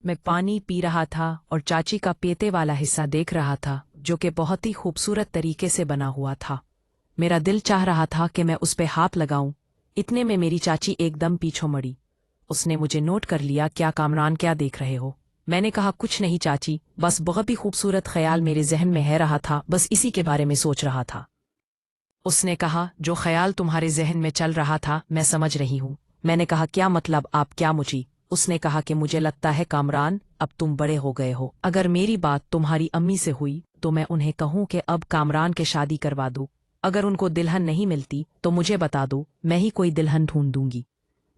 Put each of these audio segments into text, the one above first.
मैं पानी पी रहा था और चाची का पेते वाला हिस्सा देख रहा था जो कि बहुत ही खूबसूरत तरीके से बना हुआ था। मेरा दिल चाह रहा था कि मैं उस पे हाथ लगाऊं। इतने में मेरी चाची एकदम पीछे मुड़ी। उसने मुझे नोट कर लिया। क्या कामरान, क्या देख रहे हो? मैंने कहा कुछ नहीं चाची, बस बहुत ही खूबसूरत ख्याल मेरे जहन में है रहा था, बस इसी के बारे में सोच रहा था। उसने कहा जो ख्याल तुम्हारे जहन में चल रहा था मैं समझ रही हूँ। मैंने कहा क्या मतलब, आप क्या मुझी? उसने कहा कि मुझे लगता है कामरान अब तुम बड़े हो गए हो। अगर मेरी बात तुम्हारी अम्मी से हुई तो मैं उन्हें कहूँ कि अब कामरान के शादी करवा दूँ। अगर उनको दुल्हन नहीं मिलती तो मुझे बता दो, मैं ही कोई दुल्हन ढूंढ दूंगी।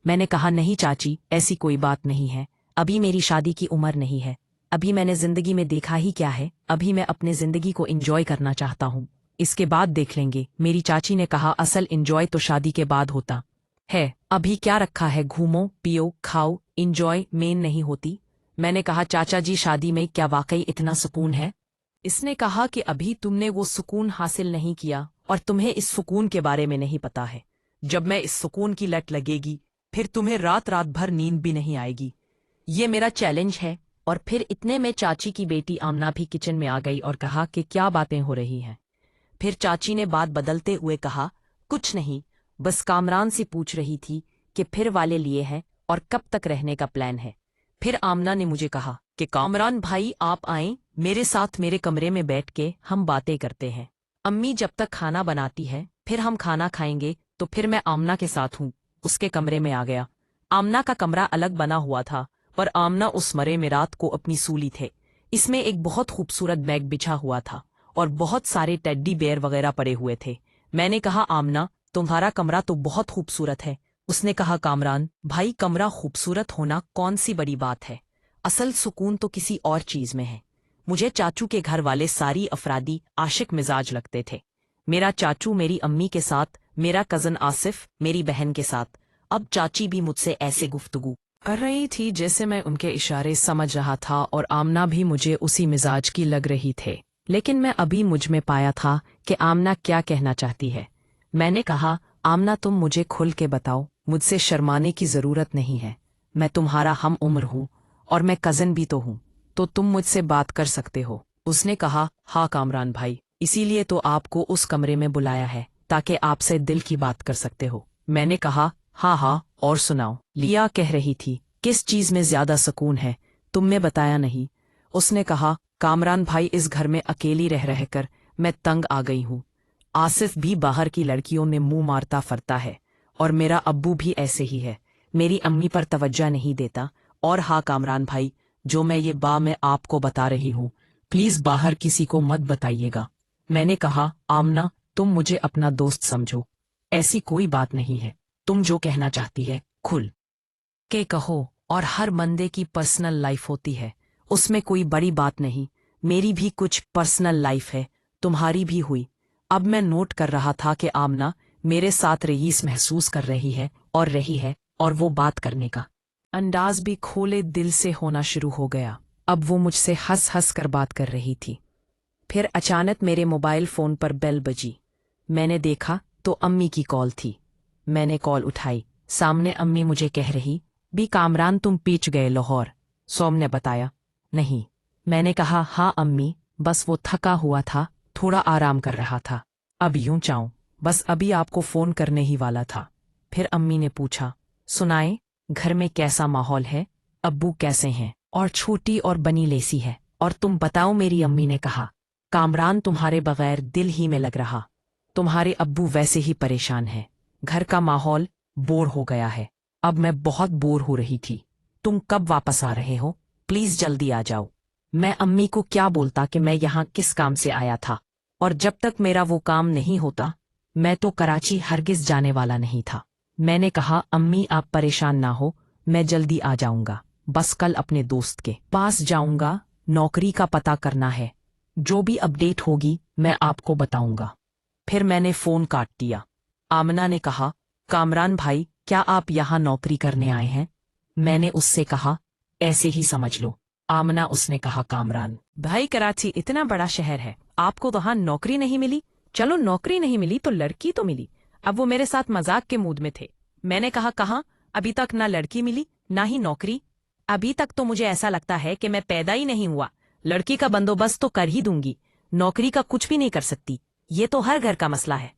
मैंने कहा नहीं चाची, ऐसी कोई बात नहीं है। अभी मेरी शादी की उम्र नहीं है। अभी मैंने जिंदगी में देखा ही क्या है। अभी मैं अपने जिंदगी को एंजॉय करना चाहता हूँ, इसके बाद देख लेंगे। मेरी चाची ने कहा असल एंजॉय तो शादी के बाद होता है। अभी क्या रखा है, घूमो पियो खाओ, एंजॉय मेन नहीं होती। मैंने कहा चाचा जी शादी में क्या वाकई इतना सुकून है? इसने कहा कि अभी तुमने वो सुकून हासिल नहीं किया और तुम्हें इस सुकून के बारे में नहीं पता है। जब मैं इस सुकून की लत लगेगी फिर तुम्हें रात रात भर नींद भी नहीं आएगी। ये मेरा चैलेंज है। और फिर इतने में चाची की बेटी आमना भी किचन में आ गई और कहा कि क्या बातें हो रही हैं। फिर चाची ने बात बदलते हुए कहा कुछ नहीं, बस कामरान से पूछ रही थी कि फिर वाले लिए हैं और कब तक रहने का प्लान है। फिर आमना ने मुझे कहा कि कामरान भाई आप आएं मेरे साथ, मेरे कमरे में बैठ के हम बातें करते हैं। अम्मी जब तक खाना बनाती है फिर हम खाना खाएंगे। तो फिर मैं आमना के साथ हूँ उसके कमरे में आ गया। आमना का कमरा अलग बना हुआ था पर आमना उस मरे में रात को अपनी सूली थे। इसमें एक बहुत खूबसूरत बैग बिछा हुआ था और बहुत सारे टेड्डी बेयर वगैरह पड़े हुए थे। मैंने कहा आमना तुम्हारा कमरा तो बहुत खूबसूरत है। उसने कहा कामरान भाई कमरा खूबसूरत होना कौन सी बड़ी बात है, असल सुकून तो किसी और चीज में है। मुझे चाचू के घर वाले सारी अफरादी आशिक मिजाज लगते थे। मेरा चाचू मेरी अम्मी के साथ, मेरा कजन आसिफ मेरी बहन के साथ। अब चाची भी मुझसे ऐसे गुफ्तगू कर रही थी जैसे मैं उनके इशारे समझ रहा था और आमना भी मुझे उसी मिजाज की लग रही थे। लेकिन मैं अभी मुझ में पाया था कि आमना क्या कहना चाहती है। मैंने कहा आमना तुम मुझे खुल के बताओ, मुझसे शर्माने की जरूरत नहीं है। मैं तुम्हारा हम उम्र हूँ और मैं कजन भी तो हूँ, तो तुम मुझसे बात कर सकते हो। उसने कहा हाँ कामरान भाई, इसीलिए तो आपको उस कमरे में बुलाया है ताकि आपसे दिल की बात कर सकते हो। मैंने कहा हाँ हाँ और सुनाओ। लिया कह रही थी किस चीज में ज्यादा सुकून है, तुमने बताया नहीं। उसने कहा कामरान भाई इस घर में अकेली रह रहकर मैं तंग आ गई हूँ। आसिफ भी बाहर की लड़कियों में मुंह मारता फरता है और मेरा अब्बू भी ऐसे ही है, मेरी अम्मी पर तवज्जो नहीं देता। और हाँ कामरान भाई, जो मैं आपको बता रही हूँ प्लीज बाहर किसी को मत बताइएगा। मैंने कहा आमना तुम मुझे अपना दोस्त समझो, ऐसी कोई बात नहीं है। तुम जो कहना चाहती है खुल के कहो। और हर बंदे की पर्सनल लाइफ होती है, उसमें कोई बड़ी बात नहीं। मेरी भी कुछ पर्सनल लाइफ है, तुम्हारी भी हुई। अब मैं नोट कर रहा था कि आमना मेरे साथ रईस महसूस कर रही है और वो बात करने का अंदाज भी खोले दिल से होना शुरू हो गया। अब वो मुझसे हंस हंस कर बात कर रही थी। फिर अचानक मेरे मोबाइल फोन पर बेल बजी। मैंने देखा तो अम्मी की कॉल थी। मैंने कॉल उठाई। सामने अम्मी मुझे कह रही भी कामरान तुम पीछ गए लाहौर। सोम ने बताया नहीं। मैंने कहा हाँ अम्मी, बस वो थका हुआ था, थोड़ा आराम कर रहा था। अब यूं चाहूं बस अभी आपको फोन करने ही वाला था। फिर अम्मी ने पूछा सुनाए घर में कैसा माहौल है, अब्बू कैसे हैं? और छोटी और बनी लेसी है। और तुम बताओ? मेरी अम्मी ने कहा कामरान तुम्हारे बगैर दिल ही में लग रहा। तुम्हारे अब्बू वैसे ही परेशान हैं, घर का माहौल बोर हो गया है। अब मैं बहुत बोर हो रही थी। तुम कब वापस आ रहे हो? प्लीज जल्दी आ जाओ। मैं अम्मी को क्या बोलता कि मैं यहाँ किस काम से आया था, और जब तक मेरा वो काम नहीं होता मैं तो कराची हरगिज जाने वाला नहीं था। मैंने कहा अम्मी आप परेशान ना हो, मैं जल्दी आ जाऊंगा, बस कल अपने दोस्त के पास जाऊंगा, नौकरी का पता करना है। जो भी अपडेट होगी मैं आपको बताऊंगा। फिर मैंने फोन काट दिया। आमना ने कहा कामरान भाई क्या आप यहाँ नौकरी करने आए हैं? मैंने उससे कहा ऐसे ही समझ लो। आमना उसने कहा कामरान भाई कराची इतना बड़ा शहर है, आपको वहां नौकरी नहीं मिली? चलो नौकरी नहीं मिली तो लड़की तो मिली। अब वो मेरे साथ मजाक के मूड में थे। मैंने कहा कहाँ, अभी तक ना लड़की मिली ना ही नौकरी। अभी तक तो मुझे ऐसा लगता है कि मैं पैदा ही नहीं हुआ। लड़की का बंदोबस्त तो कर ही दूंगी, नौकरी का कुछ भी नहीं कर सकती। ये तो हर घर का मसला है।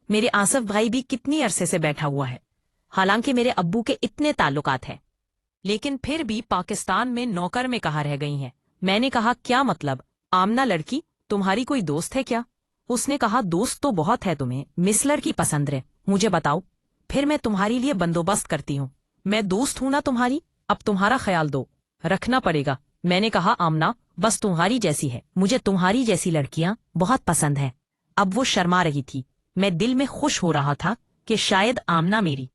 मेरे आसफ भाई भी कितनी अरसे से बैठा हुआ है, हालांकि मेरे अब्बू के इतने ताल्लुकात हैं, लेकिन फिर भी पाकिस्तान में नौकर में कहाँ रह गई हैं। मैंने कहा क्या मतलब? आमना लड़की तुम्हारी कोई दोस्त है क्या? उसने कहा दोस्त तो बहुत है, तुम्हें मिस लड़की पसंद है, मुझे बताओ, फिर मैं तुम्हारी लिए बंदोबस्त करती हूँ। मैं दोस्त हूं ना तुम्हारी, अब तुम्हारा ख्याल दो रखना पड़ेगा। मैंने कहा आमना बस तुम्हारी जैसी है, मुझे तुम्हारी जैसी लड़कियां बहुत पसंद हैं। अब वो शर्मा रही थी। मैं दिल में खुश हो रहा था कि शायद आमना मेरी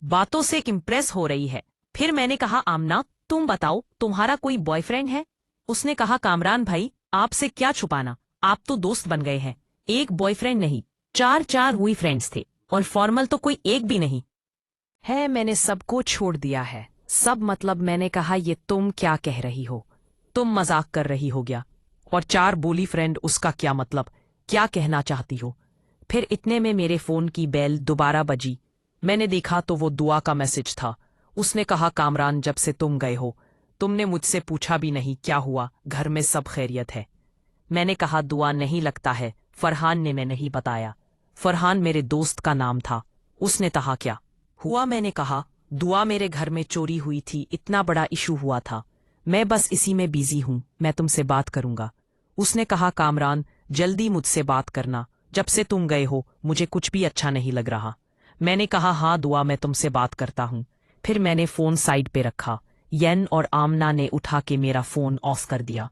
बातों से इम्प्रेस हो रही है। फिर मैंने कहा आमना तुम बताओ तुम्हारा कोई बॉयफ्रेंड है? उसने कहा कामरान भाई आपसे क्या छुपाना, आप तो दोस्त बन गए हैं। एक बॉयफ्रेंड नहीं, चार चार हुई फ्रेंड्स थे, और फॉर्मल तो कोई एक भी नहीं है। मैंने सबको छोड़ दिया है, सब मतलब। मैंने कहा ये तुम क्या कह रही हो, तुम मजाक कर रही हो क्या? और चार बोली फ्रेंड उसका क्या मतलब, क्या कहना चाहती हो? फिर इतने में मेरे फोन की बेल दोबारा बजी। मैंने देखा तो वो दुआ का मैसेज था। उसने कहा कामरान जब से तुम गए हो तुमने मुझसे पूछा भी नहीं क्या हुआ, घर में सब खैरियत है? मैंने कहा दुआ नहीं लगता है, फरहान ने मैं नहीं बताया। फरहान मेरे दोस्त का नाम था। उसने कहा क्या हुआ? मैंने कहा दुआ मेरे घर में चोरी हुई थी, इतना बड़ा इशू हुआ था, मैं बस इसी में बिजी हूं, मैं तुमसे बात करूंगा। उसने कहा कामरान जल्दी मुझसे बात करना, जब से तुम गए हो मुझे कुछ भी अच्छा नहीं लग रहा। मैंने कहा हाँ दुआ मैं तुमसे बात करता हूँ। फिर मैंने फोन साइड पे रखा। यन और आमना ने उठा के मेरा फोन ऑफ कर दिया।